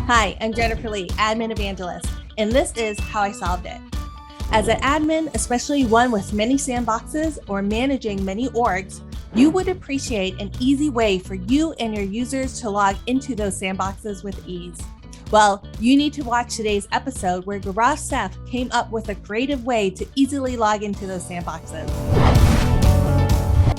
Hi, I'm Jennifer Lee, Admin Evangelist, and this is How I Solved It. As an admin, especially one with many sandboxes or managing many orgs, you would appreciate an easy way for you and your users to log into those sandboxes with ease. Well, you need to watch today's episode where Gorav Seth came up with a creative way to easily log into those sandboxes.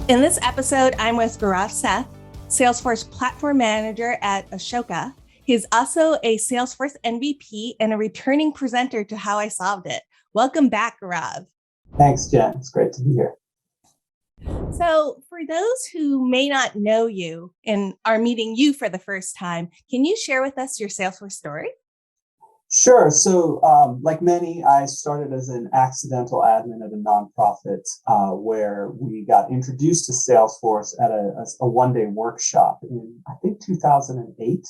In this episode, I'm with Gorav Seth, Salesforce Platform Manager at Ashoka. He's also a Salesforce MVP and a returning presenter to How I Solved It. Welcome back, Gorav. Thanks, Jen. It's great to be here. So for those who may not know you and are meeting you for the first time, can you share with us your Salesforce story? Sure. So like many, I started as an accidental admin at a nonprofit where we got introduced to Salesforce at a one-day workshop in, I think, 2008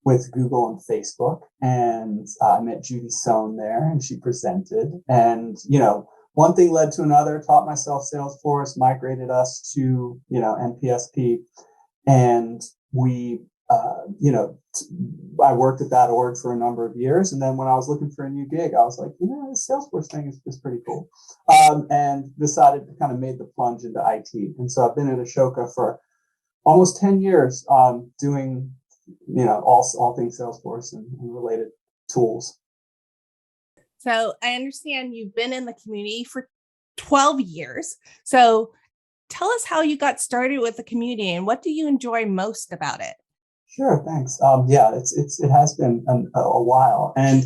with Google and Facebook. And I met Judy Sohn there and she presented. And, one thing led to another, taught myself Salesforce, migrated us to, NPSP. And we, I worked at that org for a number of years. And then when I was looking for a new gig, I was like, this Salesforce thing is pretty cool. And decided to kind of made the plunge into IT. And so I've been at Ashoka for almost 10 years doing, all things Salesforce and related tools. So I understand you've been in the community for 12 years. So tell us how you got started with the community and what do you enjoy most about it? Sure, thanks. It has been a while. And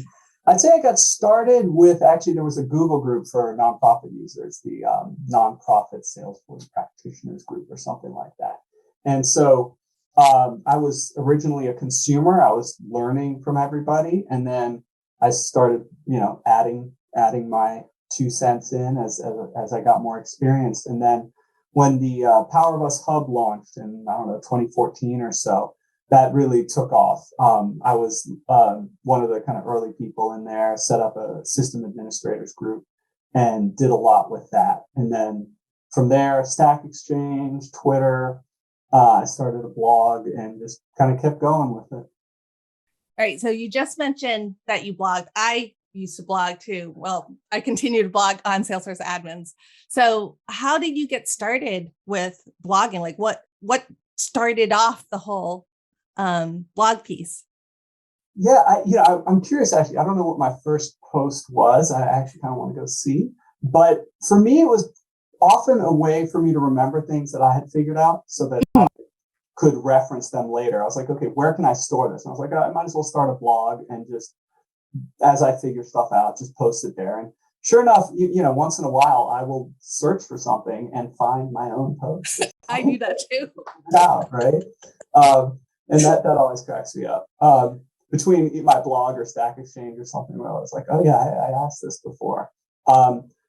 I'd say I got started with, actually, there was a Google group for nonprofit users, the nonprofit Salesforce practitioners group or something like that. And so I was originally a consumer. I was learning from everybody. And then I started, adding my 2 cents in as I got more experienced. And then when the Power of Us Hub launched in, 2014 or so, that really took off. I was one of the kind of early people in there, set up a system administrators group and did a lot with that. And then from there, Stack Exchange, Twitter, I started a blog and just kind of kept going with it. All right. So you just mentioned that you blog. I used to blog too. Well, I continue to blog on Salesforce admins. So how did you get started with blogging? Like what started off the whole blog piece? Yeah, I'm curious, actually. I don't know what my first post was. I actually kind of want to go see. But for me, it was often a way for me to remember things that I had figured out so that I could reference them later. I was like, okay, where can I store this? And I was like, I might as well start a blog and just, as I figure stuff out, just post it there. And sure enough, once in a while, I will search for something and find my own post. I do that too. Out, right? And that always cracks me up. Between my blog or Stack Exchange or something where I was like, oh yeah, I asked this before.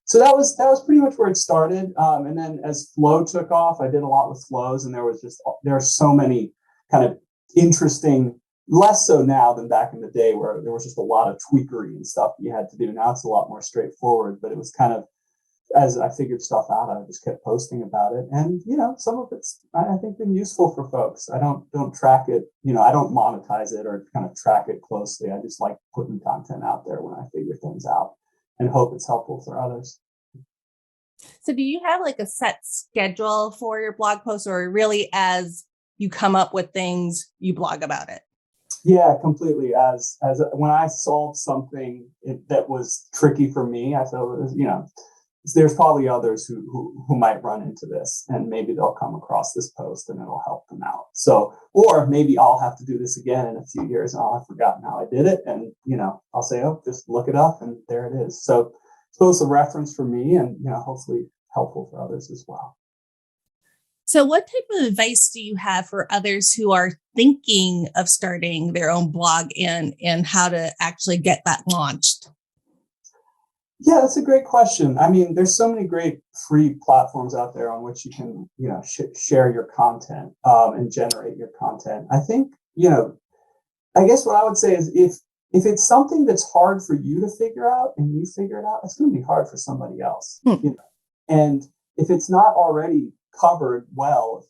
So that was pretty much where it started. And then as Flow took off, I did a lot with flows, and there are so many kind of interesting, less so now than back in the day where there was just a lot of tweakery and stuff you had to do. Now it's a lot more straightforward, but it was kind of, as I figured stuff out, I just kept posting about it. And, some of it's, I think, been useful for folks. I don't track it, I don't monetize it or kind of track it closely. I just like putting content out there when I figure things out and hope it's helpful for others. So do you have like a set schedule for your blog posts, or really as you come up with things, you blog about it? Yeah, completely. As when I solved something that was tricky for me, I thought, there's probably others who might run into this, and maybe they'll come across this post and it'll help them out. So, or maybe I'll have to do this again in a few years and I'll have forgotten how I did it. And, I'll say, oh, just look it up and there it is. So it's both a reference for me and, hopefully helpful for others as well. So what type of advice do you have for others who are thinking of starting their own blog and how to actually get that launched? Yeah, that's a great question. I mean, there's so many great free platforms out there on which you can, share your content and generate your content. I think, I guess what I would say is if it's something that's hard for you to figure out and you figure it out, it's going to be hard for somebody else. And if it's not already covered well.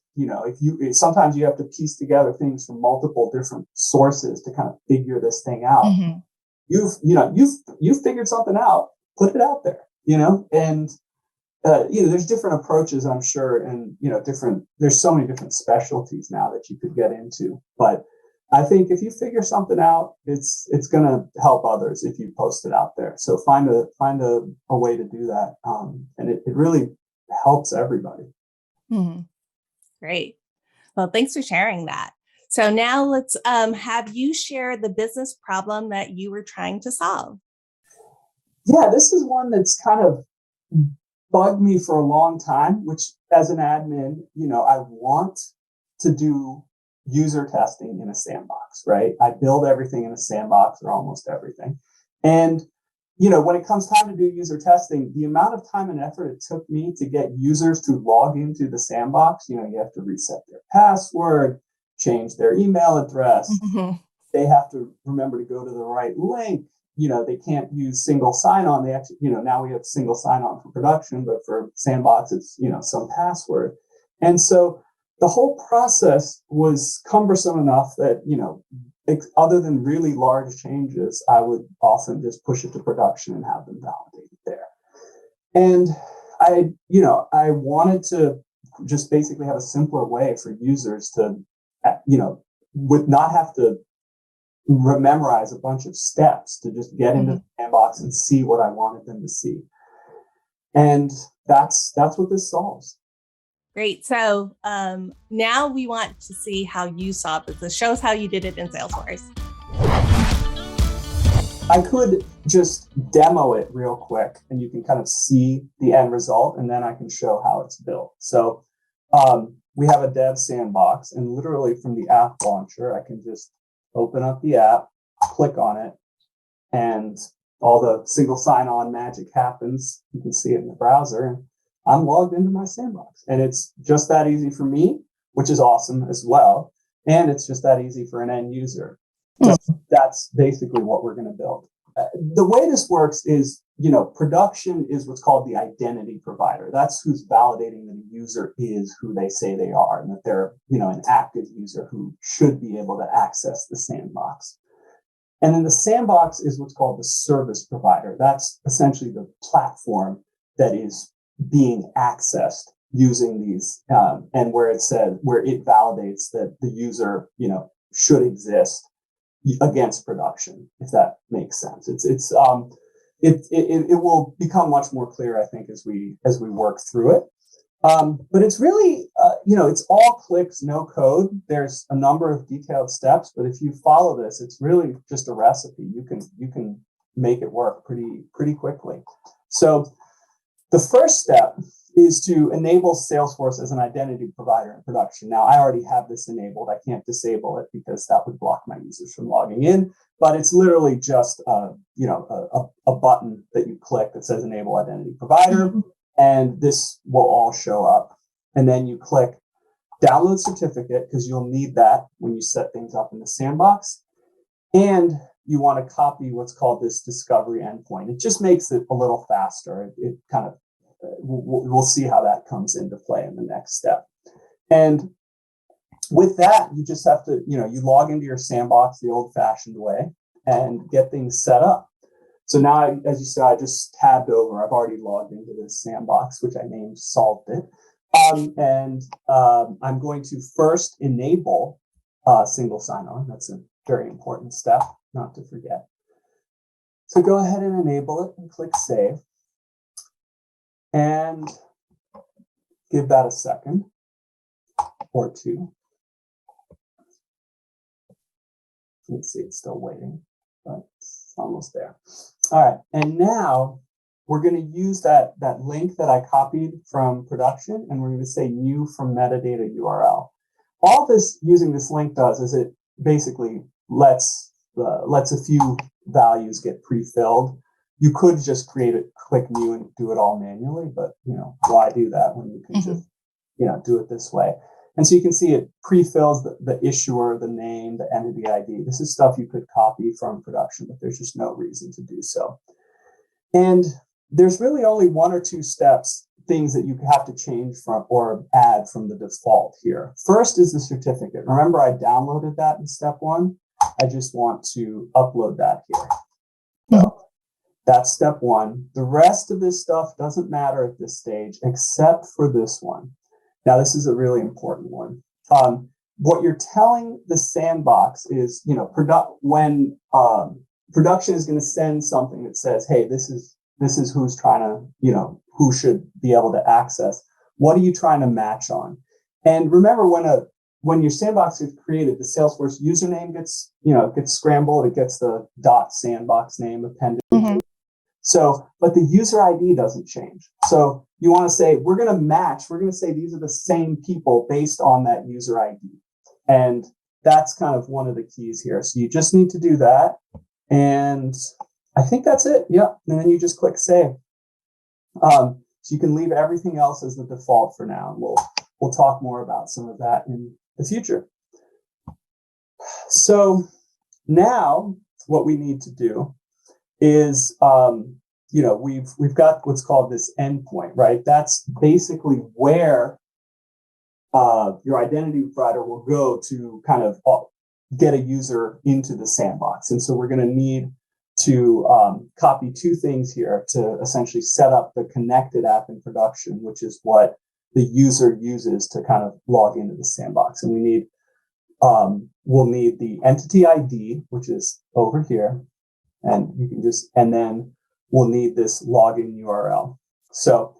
Sometimes you have to piece together things from multiple different sources to kind of figure this thing out. Mm-hmm. You've figured something out, put it out there, and there's different approaches, I'm sure, and there's so many different specialties now that you could get into. But I think if you figure something out, it's going to help others if you post it out there. So find a way to do that, and it really helps everybody. Mm-hmm. Great. Well, thanks for sharing that. So now let's have you share the business problem that you were trying to solve. Yeah, this is one that's kind of bugged me for a long time, which as an admin, I want to do user testing in a sandbox, right? I build everything in a sandbox, or almost everything. And, when it comes time to do user testing, the amount of time and effort it took me to get users to log into the sandbox, you have to reset their password, change their email address. Mm-hmm. They have to remember to go to the right link. They can't use single sign-on. They actually, now we have single sign-on for production, but for Sandbox, it's, some password. And so the whole process was cumbersome enough that, other than really large changes, I would often just push it to production and have them validated there. And I wanted to just basically have a simpler way for users to, would not have to memorize a bunch of steps to just get into the sandbox and see what I wanted them to see. And that's what this solves. Great. So now we want to see how you solved this. This shows how you did it in Salesforce. I could just demo it real quick and you can kind of see the end result, and then I can show how it's built. So we have a dev sandbox, and literally from the app launcher, I can just open up the app, click on it, and all the single sign-on magic happens. You can see it in the browser, and I'm logged into my sandbox. And it's just that easy for me, which is awesome as well. And it's just that easy for an end user. So that's basically what we're going to build. The way this works is, production is what's called the identity provider. That's who's validating that a user is who they say they are, and that they're, an active user who should be able to access the sandbox. And then the sandbox is what's called the service provider. That's essentially the platform that is being accessed using these, and where it validates that the user, should exist against production, if that makes sense. It will become much more clear, I think, as we work through it. But it's really, it's all clicks, no code. There's a number of detailed steps, but if you follow this, it's really just a recipe. You can make it work pretty quickly. So the first step is to enable Salesforce as an identity provider in production. Now, I already have this enabled. I can't disable it because that would block my users from logging in, but it's literally just a button that you click that says enable identity provider, and this will all show up. And then you click download certificate, because you'll need that when you set things up in the sandbox. And you want to copy what's called this discovery endpoint. It just makes it a little faster. It kind of, we'll see how that comes into play in the next step. And with that, you just have to, you log into your sandbox the old-fashioned way and get things set up. So now, as you saw, I just tabbed over. I've already logged into this sandbox, which I named Solved It. I'm going to first enable single sign-on. That's a very important step, not to forget. So go ahead and enable it and click Save. And give that a second or two. Let's see, it's still waiting, but it's almost there. All right, and now we're going to use that link that I copied from production, and we're going to say new from metadata URL. All this using this link does is it basically lets a few values get pre-filled. You could just create it, click new, and do it all manually, but why do that when you can just do it this way? And so you can see it pre-fills the issuer, the name, the entity ID. This is stuff you could copy from production, but there's just no reason to do so. And there's really only one or two steps things that you have to change from or add from the default here. First is the certificate. Remember, I downloaded that in step 1. I just want to upload that here. So that's step 1. The rest of this stuff doesn't matter at this stage, except for this one. Now, this is a really important one. What you're telling the sandbox is, when production is going to send something that says, hey, this is who's trying to, who should be able to access. What are you trying to match on? And remember, when your sandbox is created, the Salesforce username gets scrambled. It gets the .sandbox name appended. So, but the user ID doesn't change. So you want to say, we're going to match. We're going to say these are the same people based on that user ID. And that's kind of one of the keys here. So you just need to do that. And I think that's it. Yeah. And then you just click save. So you can leave everything else as the default for now. We'll talk more about some of that in the future. So now what we need to do is, we've got what's called this endpoint, right? That's basically where your identity provider will go to kind of get a user into the sandbox. And so we're going to need to copy 2 things here to essentially set up the connected app in production, which is what the user uses to kind of log into the sandbox. And we'll need the entity ID, which is over here. And you can and then we'll need this login URL. So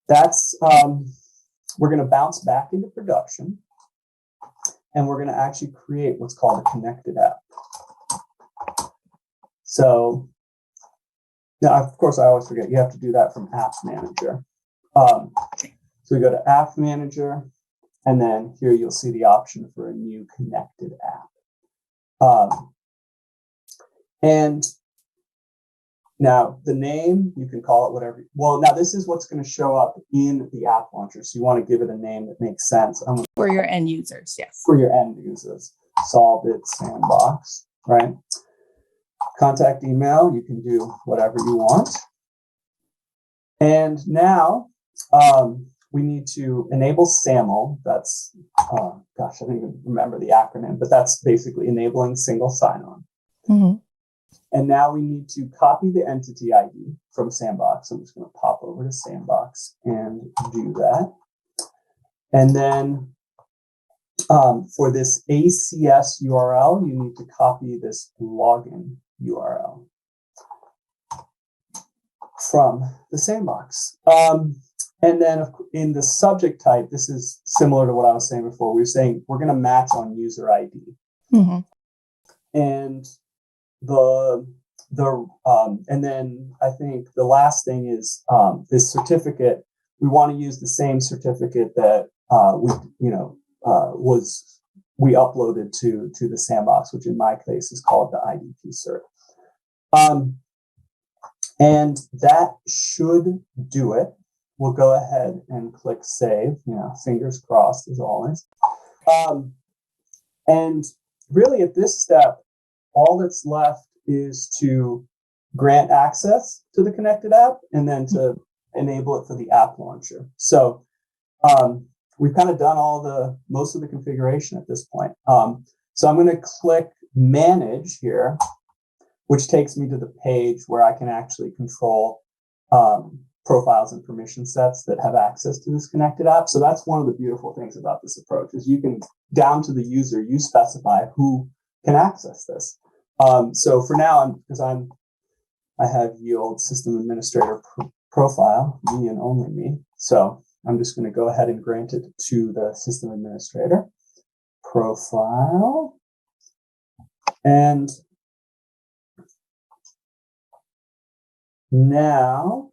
that's, we're going to bounce back into production, and we're going to actually create what's called a connected app. So now, of course, I always forget, you have to do that from App Manager. So we go to App Manager, and then here you'll see the option for a new connected app. And now the name, you can call it whatever. Well, now this is what's going to show up in the app launcher. So you want to give it a name that makes sense. For your end users, yes. For your end users. Solved it sandbox, right? Contact email, you can do whatever you want. And now we need to enable SAML. That's, I don't even remember the acronym, but that's basically enabling single sign-on. And now we need to copy the entity ID from Sandbox. I'm just going to pop over to Sandbox and do that. And then for this ACS URL, you need to copy this login URL from the Sandbox. And then in the subject type, this is similar to what I was saying before. We were saying we're going to match on user ID. And and then I think the last thing is this certificate. We want to use the same certificate that we uploaded to the Sandbox, which in my case is called the IDP cert. And that should do it. We'll go ahead and click save. Fingers crossed as always. And really at this step, all that's left is to grant access to the connected app and then to enable it for the app launcher. So we've kind of done most of the configuration at this point. So I'm going to click manage here, which takes me to the page where I can actually control profiles and permission sets that have access to this connected app. So that's one of the beautiful things about this approach is you can, down to the user, you specify who can access this. So for now, because I have yield system administrator profile, me and only me. So I'm just going to go ahead and grant it to the system administrator profile. And now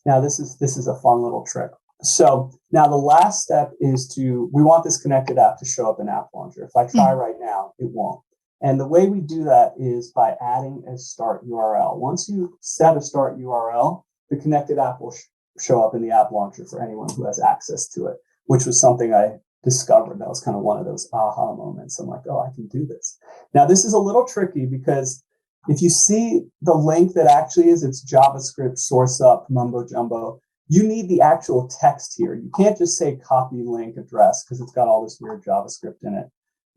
this is a fun little trick. So now the last step is we want this connected app to show up in App Launcher. If I try right now, it won't. And the way we do that is by adding a start URL. Once you set a start URL, the connected app will show up in the App Launcher for anyone who has access to it, which was something I discovered. That was kind of one of those aha moments. I'm like, oh, I can do this. Now, this is a little tricky because if you see the link that actually is, it's JavaScript source up mumbo jumbo. You need the actual text here. You can't just say copy link address because it's got all this weird JavaScript in it.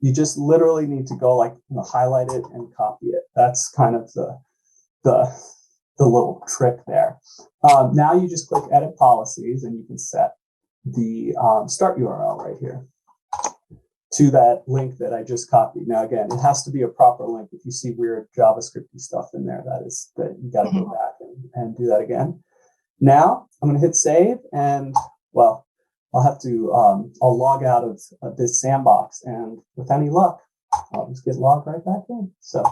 You just literally need to go like, highlight it and copy it. That's kind of the little trick there. Now you just click edit policies and you can set the start URL right here to that link that I just copied. Now, again, it has to be a proper link. If you see weird JavaScript stuff in there, that you got to go back and do that again. Now I'm going to hit save, and well, I'll have to, I'll log out of this sandbox, and with any luck, I'll just get logged right back in. So,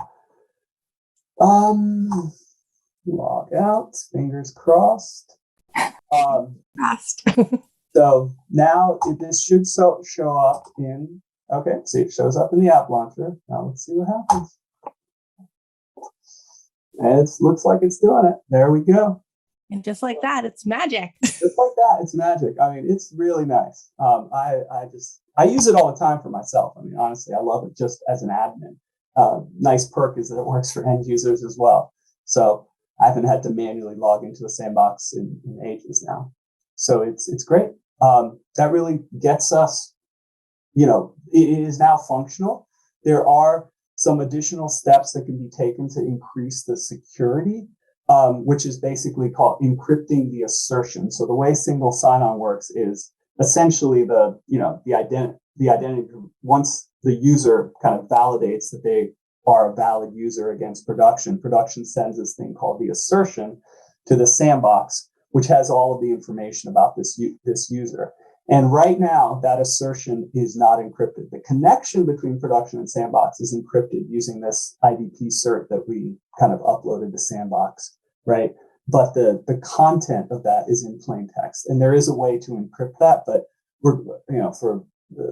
log out, fingers crossed. Fast. So now this should show up in, okay, see, it shows up in the app launcher. Now let's see what happens. And it looks like it's doing it. There we go. And just like that, it's magic. Just like that, it's magic. I mean, it's really nice. I use it all the time for myself. I mean, honestly, I love it just as an admin. Nice perk is that it works for end users as well. So I haven't had to manually log into a sandbox in ages now. So it's great. That really gets us, it is now functional. There are some additional steps that can be taken to increase the security, which is basically called encrypting the assertion. So the way single sign-on works is essentially the identity, once the user kind of validates that they are a valid user against production sends this thing called the assertion to the sandbox, which has all of the information about this user. And right now, that assertion is not encrypted. The connection between production and sandbox is encrypted using this IDP cert that we kind of uploaded to sandbox, right? But the content of that is in plain text. And there is a way to encrypt that, but we're, for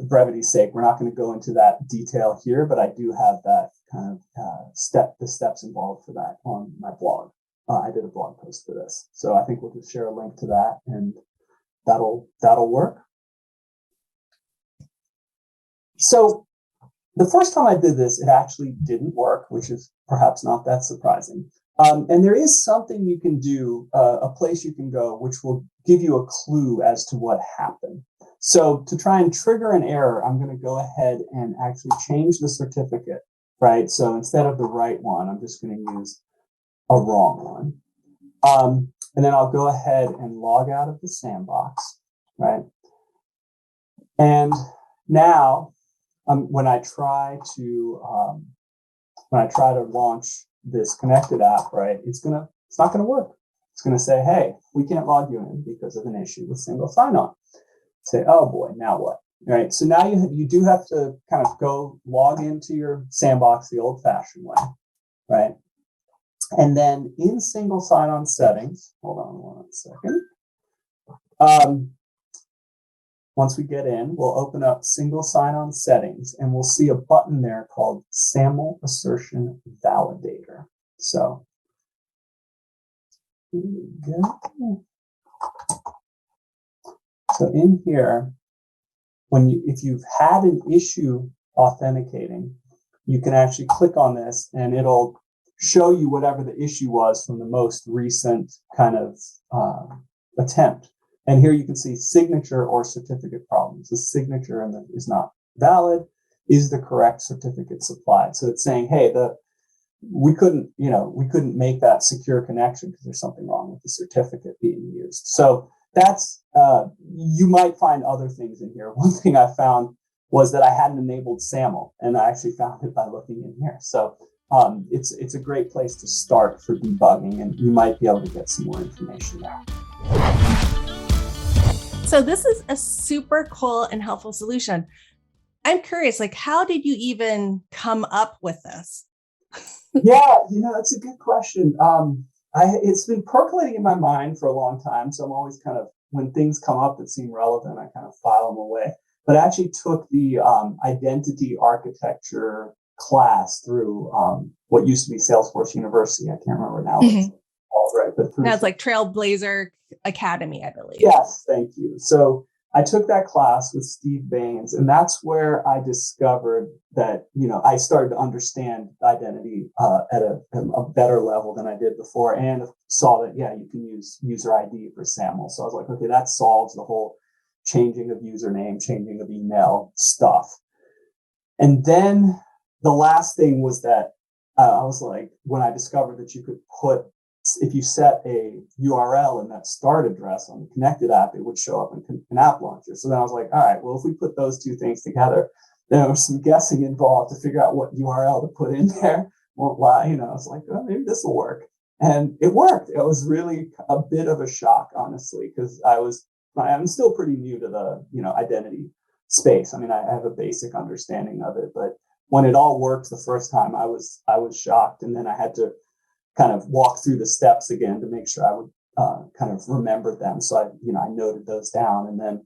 brevity's sake, we're not going to go into that detail here, but I do have that kind of the steps involved for that on my blog. I did a blog post for this. So I think we'll just share a link to that, and that'll work. So the first time I did this, it actually didn't work, which is perhaps not that surprising. And there is something you can do, a place you can go, which will give you a clue as to what happened. So to try and trigger an error, I'm going to go ahead and actually change the certificate, right? So instead of the right one, I'm just going to use a wrong one. And then I'll go ahead and log out of the sandbox, right? And now, when I try to launch this connected app, right, it's not gonna work. It's gonna say, hey, we can't log you in because of an issue with single sign-on. Say, oh boy, now what? All right, so now you do have to kind of go log into your sandbox the old-fashioned way, right? And then in single sign-on settings, hold on one second. Once we get in, we'll open up single sign-on settings, and we'll see a button there called SAML Assertion Validator. So here we go. So in here, if you've had an issue authenticating, you can actually click on this, and it'll show you whatever the issue was from the most recent kind of attempt. And here you can see signature or certificate problems. The signature is not valid. Is the correct certificate supplied? So it's saying, hey, we couldn't make that secure connection because there's something wrong with the certificate being used. So that's you might find other things in here. One thing I found was that I hadn't enabled SAML, and I actually found it by looking in here. So it's a great place to start for debugging, and you might be able to get some more information there. So this is a super cool and helpful solution. I'm curious, how did you even come up with this? Yeah, that's a good question. It's been percolating in my mind for a long time. So I'm always kind of, when things come up that seem relevant, I kind of file them away. But I actually took the identity architecture class through what used to be Salesforce University. I can't remember now. Mm-hmm. All right, but now it's like Trailblazer Academy, I believe. Yes, thank you. So I took that class with Steve Baines, and that's where I discovered that, I started to understand identity at a better level than I did before, and saw that, you can use user ID for SAML. So I was like, okay, that solves the whole changing of username, changing of email stuff. And then the last thing was that I was like, when I discovered that you could put, if you set a URL in that start address on the connected app, it would show up in an app launcher. So then I was like, all right, well, if we put those two things together, there was some guessing involved to figure out what URL to put in there. Well, why, I was like, oh, maybe this will work. And it worked. It was really a bit of a shock, honestly, because I'm still pretty new to the, identity space. I mean, I have a basic understanding of it, but when it all worked the first time, I was shocked. And then I had to kind of walk through the steps again to make sure I would kind of remember them. So I noted those down. And then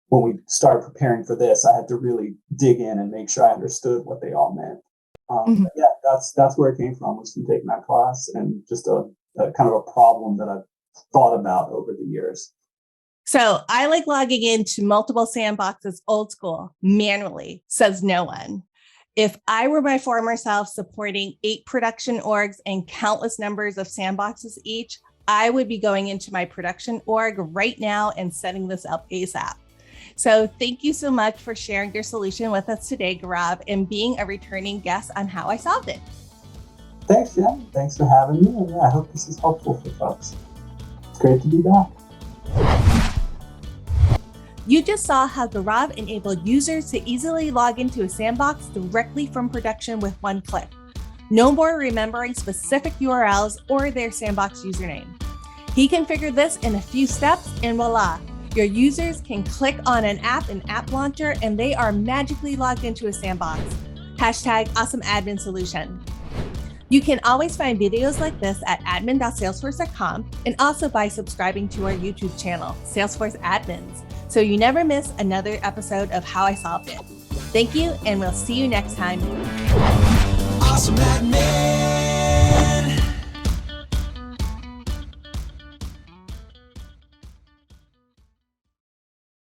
when we started preparing for this, I had to really dig in and make sure I understood what they all meant. That's where it came from, was from taking that class and just a kind of a problem that I've thought about over the years. So I like logging into multiple sandboxes old school, manually, says no one. If I were my former self supporting 8 production orgs and countless numbers of sandboxes each, I would be going into my production org right now and setting this up ASAP. So thank you so much for sharing your solution with us today, Gorav, and being a returning guest on How I Solved It. Thanks, Jen. Thanks for having me. And I hope this is helpful for folks. It's great to be back. You just saw how Gorav enabled users to easily log into a sandbox directly from production with one click. No more remembering specific URLs or their sandbox username. He configured this in a few steps, and voila, your users can click on an app in App Launcher and they are magically logged into a sandbox. #AwesomeAdmin solution. You can always find videos like this at admin.salesforce.com, and also by subscribing to our YouTube channel, Salesforce Admins, so you never miss another episode of How I Solved It. Thank you, and we'll see you next time. Awesome Admin.